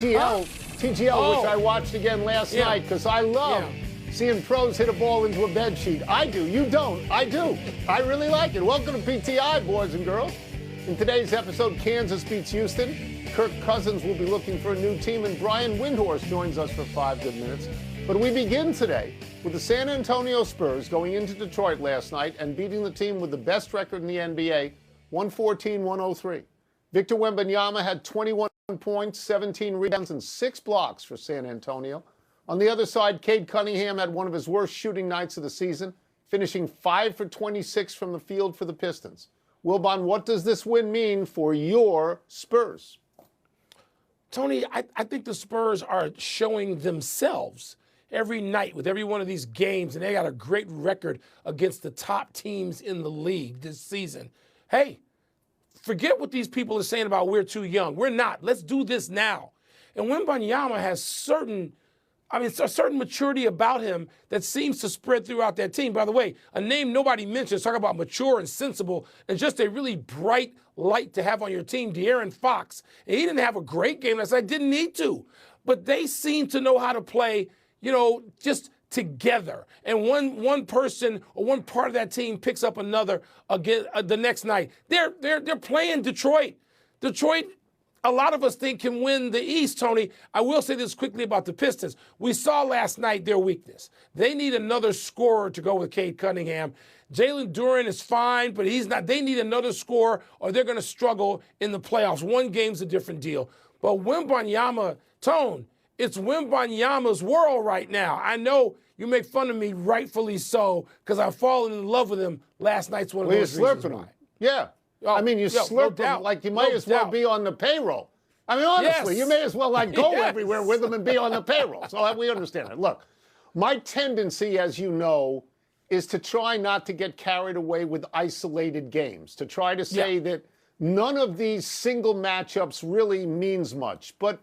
TGL, which I watched again last night because I love seeing pros hit a ball into a bed sheet. I do. You don't. I do. I really like it. Welcome to PTI, boys and girls. In today's episode, Kansas beats Houston. Kirk Cousins will be looking for a new team, and Brian Windhorst joins us for 5 good minutes. But we begin today with the San Antonio Spurs going into Detroit last night and beating the team with the best record in the NBA, 114-103. Victor Wembanyama had 21 points, 17 rebounds, and 6 blocks for San Antonio. On the other side, Cade Cunningham had one of his worst shooting nights of the season, finishing 5 for 26 from the field for the Pistons. Wilbon, what does this win mean for your Spurs? Tony, I think the Spurs are showing themselves every night with every one of these games, and they got a great record against the top teams in the league this season. Hey, forget what these people are saying about we're too young. We're not. Let's do this now. And Wembanyama has a certain maturity about him that seems to spread throughout that team. By the way, a name nobody mentions, talk about mature and sensible and just a really bright light to have on your team, De'Aaron Fox. And he didn't have a great game last night, didn't need to. But they seem to know how to play, just together. And one person or one part of that team picks up another again the next night. They're playing Detroit. Detroit, a lot of us think, can win the East, Tony. I will say this quickly about the Pistons. We saw last night their weakness. They need another scorer to go with Cade Cunningham. Jalen Duren is fine, but he's not. They need another scorer or they're going to struggle in the playoffs. One game's a different deal. But Wembanyama, Tone, it's Wembanyama's world right now. I know you make fun of me, rightfully so, because I've fallen in love with him. Last night's one of those reasons why. Yeah. You slurp him like you might as well be on the payroll. I mean, honestly, you may as well go everywhere with him and be on the payroll. So we understand it. Look, my tendency, as you know, is to try not to get carried away with isolated games, to try to say that none of these single matchups really means much. But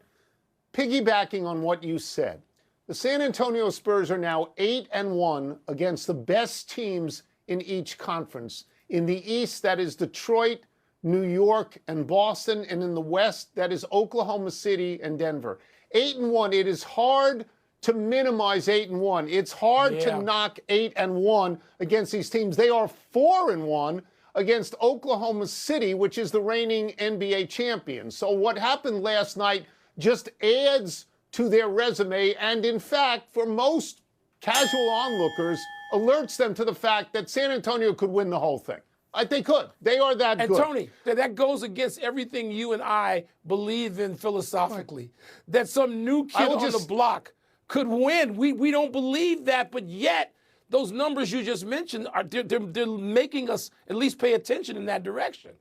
piggybacking on what you said, the San Antonio Spurs are now 8-1 against the best teams in each conference. In the East, that is Detroit, New York, and Boston. And in the West, that is Oklahoma City and Denver. 8-1. It is hard to minimize 8-1. It's hard to knock 8-1 against these teams. They are 4-1 against Oklahoma City, which is the reigning NBA champion. So what happened last night just adds to their resume. And in fact, for most casual onlookers, alerts them to the fact that San Antonio could win the whole thing. They could. They are that good. And Tony, that goes against everything you and I believe in philosophically. That some new kid on the block could win. We don't believe that, but yet those numbers you just mentioned they're making us at least pay attention in that direction.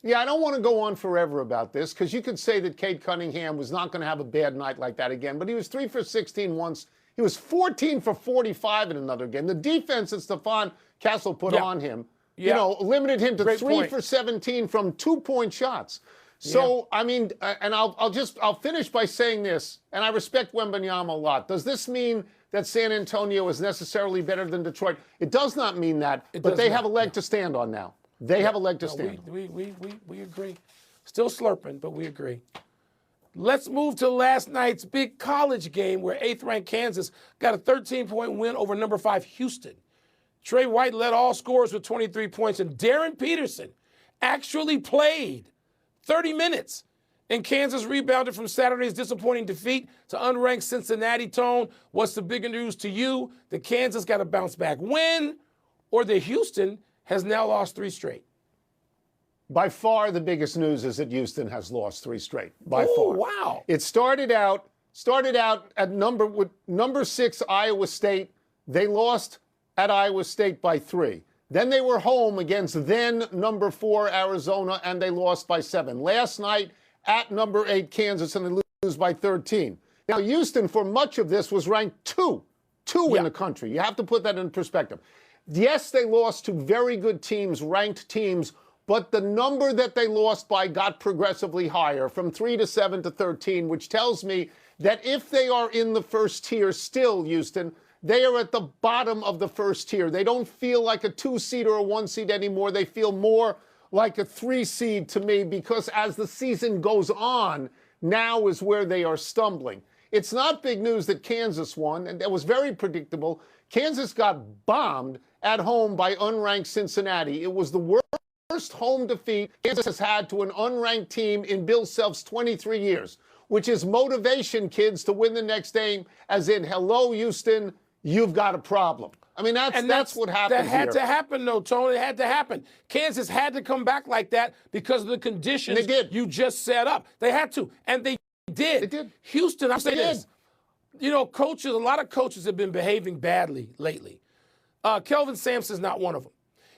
Yeah, I don't want to go on forever about this because you could say that Cade Cunningham was not going to have a bad night like that again, but he was 3 for 16 once. He was 14 for 45 in another game. The defense that Stephon Castle put on him, limited him to 3 for 17 from 2-point shots. So, and I'll finish by saying this, and I respect Wembanyama a lot. Does this mean that San Antonio is necessarily better than Detroit? It does not mean that, but they have a leg to stand on now. They have a leg to stand on. We agree. Still slurping, but we agree. Let's move to last night's big college game where 8th-ranked Kansas got a 13-point win over number 5 Houston. Trey White led all scorers with 23 points, and Darren Peterson actually played 30 minutes. And Kansas rebounded from Saturday's disappointing defeat to unranked Cincinnati. Tone, what's the bigger news to you? The Kansas got a bounce-back win, or the Houston has now lost 3 straight? By far, the biggest news is that Houston has lost 3 straight. By far. Wow! It started out at number 6 Iowa State. They lost at Iowa State by 3. Then they were home against then number 4 Arizona, and they lost by 7. Last night at number 8 Kansas, and they lose by 13. Now Houston, for much of this, was ranked 2 in the country. You have to put that in perspective. Yes, they lost to very good teams, ranked teams. But the number that they lost by got progressively higher, from 3 to 7 to 13, which tells me that if they are in the first tier still, Houston, they are at the bottom of the first tier. They don't feel like a 2 seed or a 1 seed anymore. They feel more like a 3 seed to me, because as the season goes on, now is where they are stumbling. It's not big news that Kansas won, and that was very predictable. Kansas got bombed at home by unranked Cincinnati. It was the worst home defeat Kansas has had to an unranked team in Bill Self's 23 years, which is motivation, kids, to win the next game, as in, hello, Houston, you've got a problem. I mean, that's what happened. That had to happen, though, Tony. It had to happen. Kansas had to come back like that because of the conditions you just set up. They had to, and they did. They did. Houston, I'll say this. You know, coaches, a lot of coaches have been behaving badly lately. Kelvin Sampson's not one of them.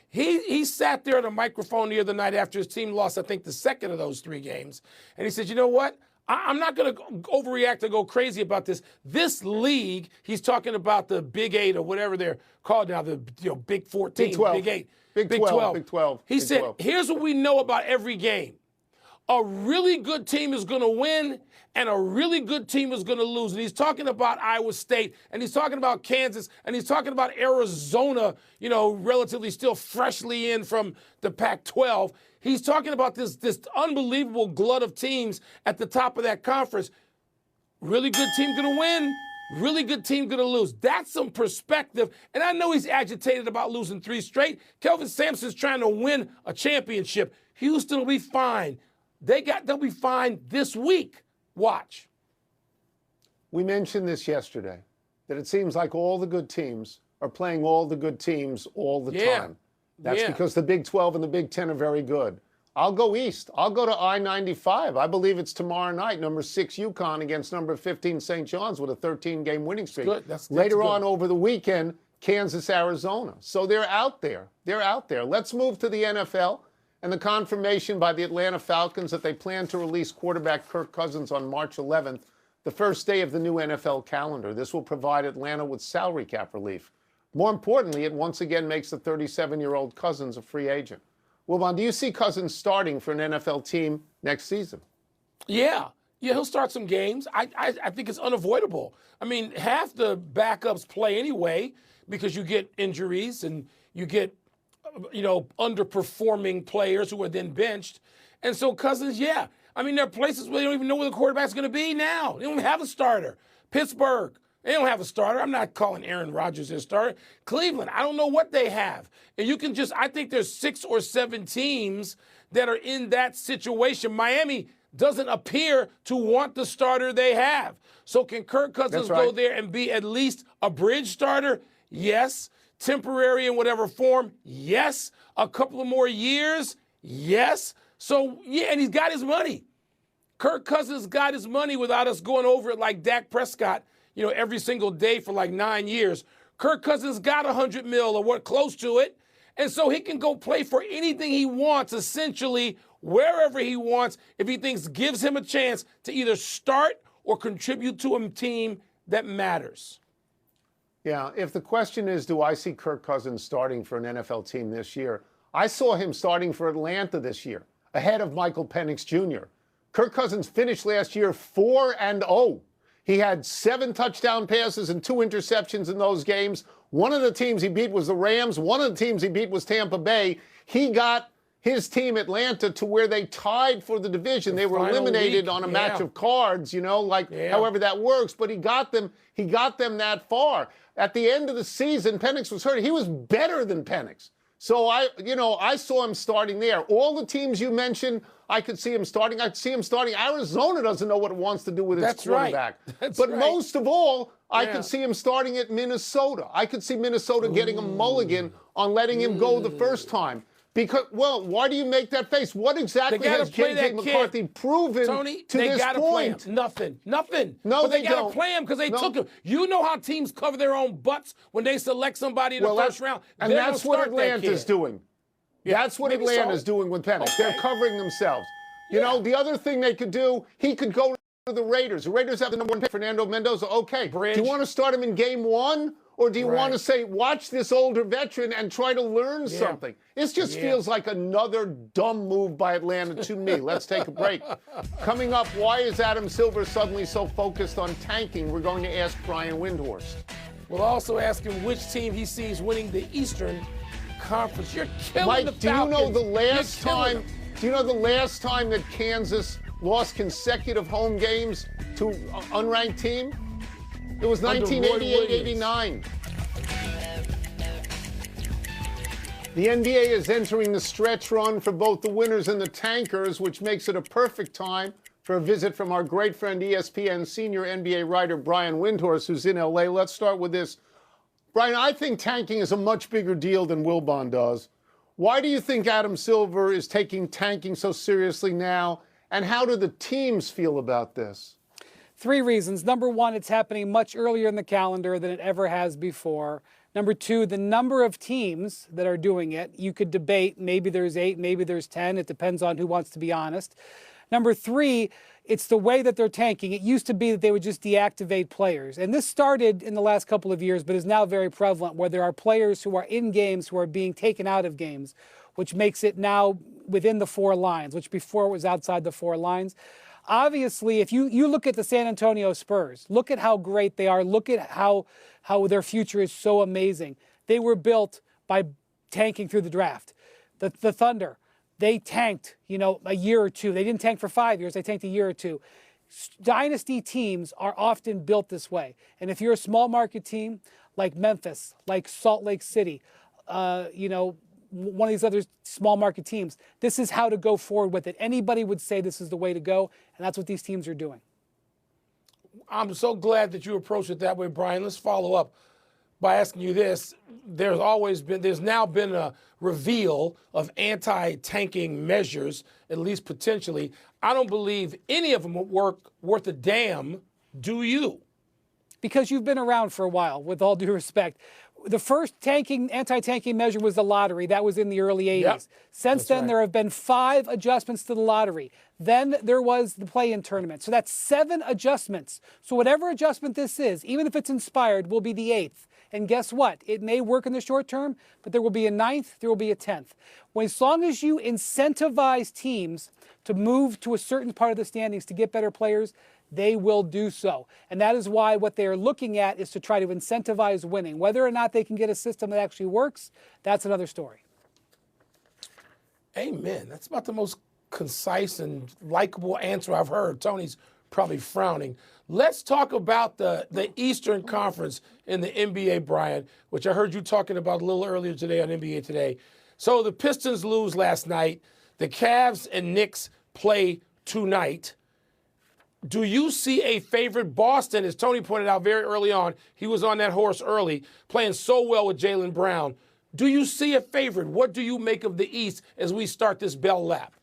He sat there at a microphone the other night after his team lost, I think, the second of those 3 games, and he said, you know what? I'm not going to overreact or go crazy about this. This league, he's talking about the Big 8 or whatever they're called now, the Big 14, Big 12. Big 8, Big 12. Big 12. He said, here's what we know about every game. A really good team is going to win, and a really good team is going to lose. And he's talking about Iowa State, and he's talking about Kansas, and he's talking about Arizona, you know, relatively still freshly in from the Pac-12. He's talking about this unbelievable glut of teams at the top of that conference. Really good team going to win, really good team going to lose. That's some perspective. And I know he's agitated about losing 3 straight. Kelvin Sampson's trying to win a championship. Houston will be fine. They'll be fine this week. Watch. We mentioned this yesterday, that it seems like all the good teams are playing all the good teams all the time. That's because the Big 12 and the Big 10 are very good. I'll go east. I'll go to I-95. I believe it's tomorrow night, number 6 UConn against number 15 St. John's with a 13-game winning streak. Later on over the weekend, Kansas, Arizona. So they're out there. They're out there. Let's move to the NFL. And the confirmation by the Atlanta Falcons that they plan to release quarterback Kirk Cousins on March 11th, the first day of the new NFL calendar. This will provide Atlanta with salary cap relief. More importantly, it once again makes the 37-year-old Cousins a free agent. Wilbon, do you see Cousins starting for an NFL team next season? Yeah, he'll start some games. I think it's unavoidable. I mean, half the backups play anyway because you get injuries and you get underperforming players who are then benched. And so Cousins, I mean, there are places where they don't even know where the quarterback's going to be now. They don't even have a starter. Pittsburgh, they don't have a starter. I'm not calling Aaron Rodgers their starter. Cleveland, I don't know what they have. And you can I think there's 6 or 7 teams that are in that situation. Miami doesn't appear to want the starter they have. So can Kirk Cousins go there and be at least a bridge starter? Yes. Temporary in whatever form? Yes. A couple of more years? Yes. So, and he's got his money. Kirk Cousins got his money without us going over it like Dak Prescott, every single day for like 9 years. Kirk Cousins got $100 million or what, close to it. And so he can go play for anything he wants, essentially, wherever he wants, if he thinks gives him a chance to either start or contribute to a team that matters. Yeah, if the question is, do I see Kirk Cousins starting for an NFL team this year? I saw him starting for Atlanta this year, ahead of Michael Penix Jr. Kirk Cousins finished last year 4-0. He had 7 touchdown passes and 2 interceptions in those games. One of the teams he beat was the Rams. One of the teams he beat was Tampa Bay. He got his team, Atlanta, to where they tied for the division. They were eliminated on a match of cards, however that works. But he got them that far. At the end of the season, Penix was hurt. He was better than Penix. So I saw him starting there. All the teams you mentioned, I could see him starting. I could see him starting. Arizona doesn't know what it wants to do with its quarterback. But most of all, I could see him starting at Minnesota. I could see Minnesota getting a mulligan on letting him go the first time. Because, why do you make that face? What exactly has J.J. McCarthy proven Tony, to this point? Play him. Nothing. No, but they got to play him because they took him. You know how teams cover their own butts when they select somebody in the first round. And that's what Atlanta's doing. That's what Atlanta's doing with Penix. Okay. They're covering themselves. You know, the other thing they could do, he could go to the Raiders. The Raiders have the number 1 pick, Fernando Mendoza. Okay. Bridge. Do you want to start him in game 1? Or do you want to say, watch this older veteran and try to learn something? This just feels like another dumb move by Atlanta to me. Let's take a break. Coming up, why is Adam Silver suddenly so focused on tanking? We're going to ask Brian Windhorst. We'll also ask him which team he sees winning the Eastern Conference. You're killing Mike, the Falcons. do you know the last time that Kansas lost consecutive home games to an unranked team? It was 1988-89. The NBA is entering the stretch run for both the winners and the tankers, which makes it a perfect time for a visit from our great friend ESPN senior NBA writer Brian Windhorst, who's in LA. Let's start with this. Brian, I think tanking is a much bigger deal than Wilbon does. Why do you think Adam Silver is taking tanking so seriously now, and how do the teams feel about this? 3 reasons. Number 1, it's happening much earlier in the calendar than it ever has before. Number 2, the number of teams that are doing it. You could debate, maybe there's 8, maybe there's 10. It depends on who wants to be honest. Number 3, it's the way that they're tanking. It used to be that they would just deactivate players. And this started in the last couple of years, but is now very prevalent, where there are players who are in games who are being taken out of games, which makes it now within the 4 lines, which before it was outside the 4 lines. Obviously, if you look at the San Antonio Spurs, look at how great they are. Look at how their future is so amazing. They were built by tanking through the draft. The Thunder, they tanked, a year or 2. They didn't tank for 5 years. They tanked a year or 2. Dynasty teams are often built this way. And if you're a small market team like Memphis, like Salt Lake City, one of these other small market teams, this is how to go forward with it. Anybody would say this is the way to go, and that's what these teams are doing. I'm so glad that you approached it that way, Brian. Let's follow up by asking you this. There's now been a reveal of anti-tanking measures, at least potentially. I don't believe any of them would work worth a damn, do you? Because you've been around for a while, with all due respect. The first anti-tanking measure was the lottery. That was in the early 80s. Yep. Since then, there have been 5 adjustments to the lottery. Then there was the play-in tournament. So that's 7 adjustments. So whatever adjustment this is, even if it's inspired, will be the 8th. And guess what? It may work in the short term, but there will be a 9th, there will be a 10th. Well, as long as you incentivize teams to move to a certain part of the standings to get better players, they will do so. And that is why what they are looking at is to try to incentivize winning. Whether or not they can get a system that actually works, that's another story. Amen. That's about the most concise and likable answer I've heard. Tony's probably frowning. Let's talk about the Eastern Conference in the NBA, Brian, which I heard you talking about a little earlier today on NBA Today. So the Pistons lose last night. The Cavs and Knicks play tonight. Do you see a favorite? Boston, as Tony pointed out very early on, he was on that horse early, playing so well with Jaylen Brown. Do you see a favorite? What do you make of the East as we start this bell lap?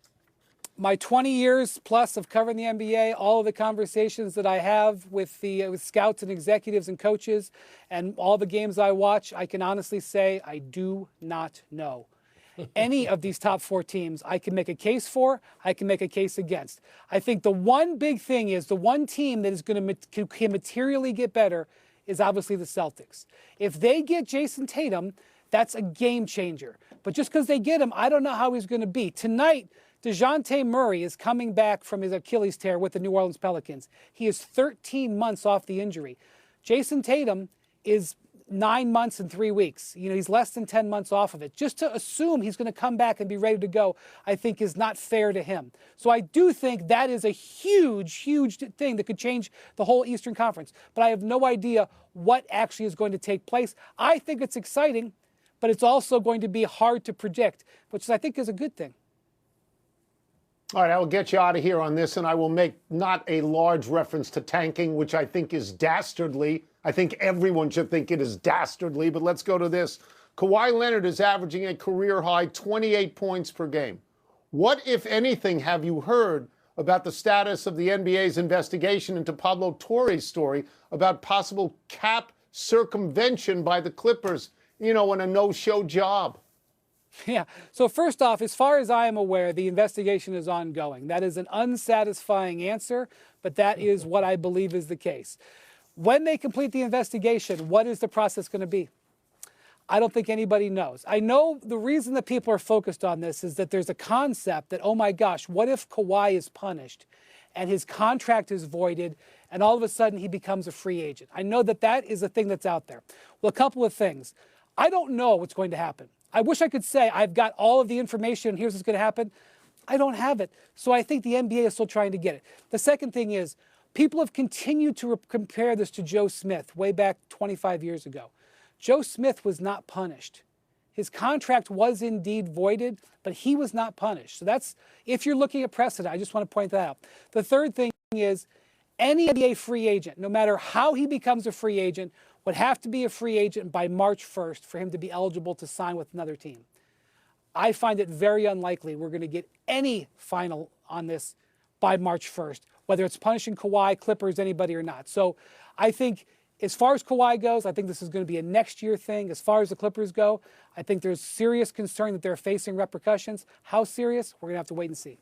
My 20 years plus of covering the NBA, all of the conversations that I have with scouts and executives and coaches, and all the games I watch, I can honestly say I do not know. Any of these top 4 teams, I can make a case for, I can make a case against. I think the one big thing is the one team that is going to can materially get better is obviously the Celtics. If they get Jason Tatum, that's a game changer. But just because they get him, I don't know how he's going to be. Tonight, DeJounte Murray is coming back from his Achilles tear with the New Orleans Pelicans. He is 13 months off the injury. Jason Tatum is 9 months and 3 weeks. He's less than 10 months off of it. Just to assume he's going to come back and be ready to go, I think is not fair to him. So I do think that is a huge, huge thing that could change the whole Eastern Conference. But I have no idea what actually is going to take place. I think it's exciting, but it's also going to be hard to predict, which I think is a good thing. All right, I will get you out of here on this, and I will make not a large reference to tanking, which I think is dastardly. I think everyone should think it is dastardly, but let's go to this. Kawhi Leonard is averaging a career-high 28 points per game. What, if anything, have you heard about the status of the NBA's investigation into Pablo Torre's story about possible cap circumvention by the Clippers, in a no-show job? Yeah. So first off, as far as I am aware, the investigation is ongoing. That is an unsatisfying answer, but that is what I believe is the case. When they complete the investigation, what is the process going to be? I don't think anybody knows. I know the reason that people are focused on this is that there's a concept that, oh my gosh, what if Kawhi is punished and his contract is voided and all of a sudden he becomes a free agent? I know that that is a thing that's out there. Well, a couple of things. I don't know what's going to happen. I wish I could say I've got all of the information and here's what's going to happen. I don't have it. So I think the NBA is still trying to get it. The second thing is, people have continued to compare this to Joe Smith way back 25 years ago. Joe Smith was not punished. His contract was indeed voided, but he was not punished. So that's, if you're looking at precedent, I just want to point that out. The third thing is, any NBA free agent, no matter how he becomes a free agent, would have to be a free agent by March 1st for him to be eligible to sign with another team. I find it very unlikely we're going to get any final on this by March 1st, whether it's punishing Kawhi, Clippers, anybody or not. So I think as far as Kawhi goes, I think this is going to be a next year thing. As far as the Clippers go, I think there's serious concern that they're facing repercussions. How serious? We're going to have to wait and see.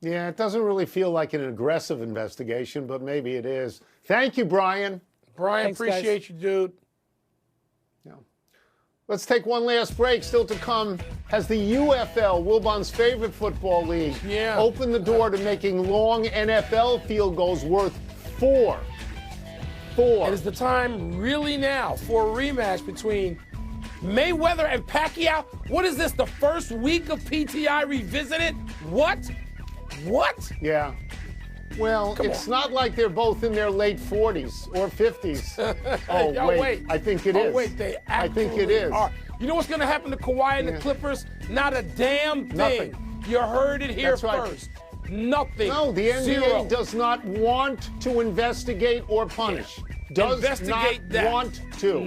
Yeah, it doesn't really feel like an aggressive investigation, but maybe it is. Thank you, Brian. Brian, Thanks, appreciate you, dude. Yeah. Let's take one last break. Still to come, has the UFL, Wilbon's favorite football league, opened the door to making long NFL field goals worth four. And is the time really now for a rematch between Mayweather and Pacquiao? What is this, the first week of PTI Revisited? What? Yeah. Well, it's not like they're both in their late 40s or 50s. Oh, wait. I think it is. Oh, wait, they I think it is. are. You know what's going to happen to Kawhi and the Clippers? Not a damn thing. Nothing. You heard it here That's right. first. Nothing. No, the NBA Zero. does not want to investigate or punish. Does Investigate not that. want to.